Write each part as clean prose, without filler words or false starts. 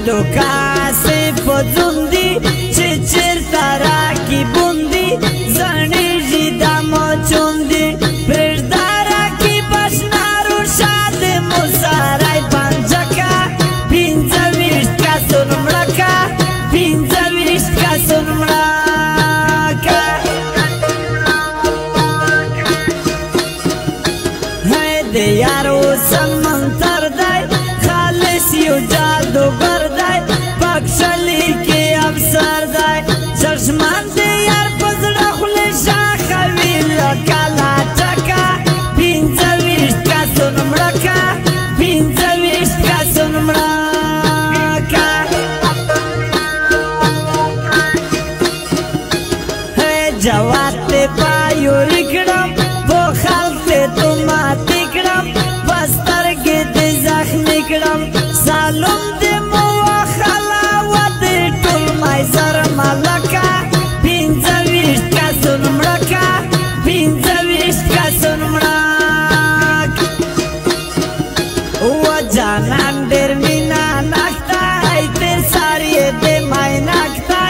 ټوکا سي پځوندي چې چیرته راکي بوندي زړېږي دا مچوندي پرېږده راکي بشنارو شاد موسری پنجکه پنځه ویشت کسون مړکه پنځه ویشت کسون مړکه د یارو سمندر دی خالص یو جادوګر دی پکښلی کې افسر دی چشمان د یار په زړه خولې ښاخوي لکه لاټکه پنځه ویشت کسون مړکه پنځه ویشت کسون مړکه جواد ته پایوري کړم په خلق ته تو ماتې کړم په سترګې دې زخمي کړم ظالم دې مو وخلا ودې ټول مایزر ملکه پنځه ویشت کسون مړکه پنځه ویشت کسون مړکه و جانان ډېر مینا ناکتی تېر سر یې دې مایناکتی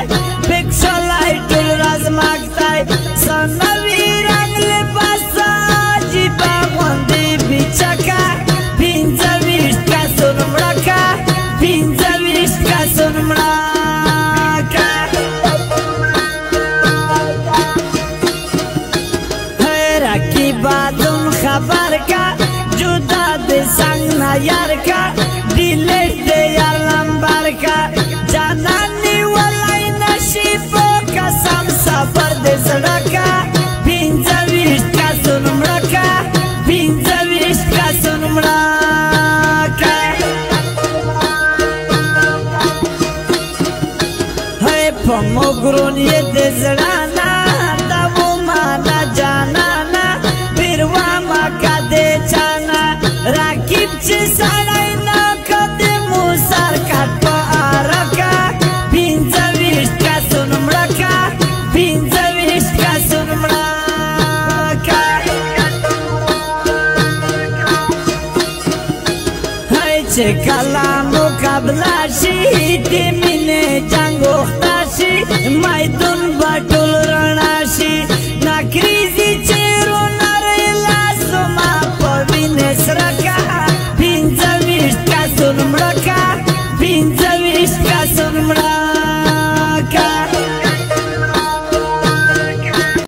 پکښلی ټول راز ماکتی سنوي رنګ لباس عجیبه غوندې بیچکه پنځه ویشت کسون مړکه پنځه ویشت کسون مړکه رقیبه دون خبر که جدا د څنګ نه یار که ډیلیټ د یار نمبر که جانان نیولی نشي په قسم سفر د زړه که پنځه ویشت کسون مړکه پنځه ویشت کسون مړکه په مګرون یې د زړه نه دا ومانه جانانه پیروامه که د چانه راکیب چې سړی نه که د مو سر کټ په ارکه پنځه ویشت کسون مړکه پنځه ویشت کسون مړکه چې کله مقابله شي د مینې جنګ وخته شي میدون به ټول رڼا شي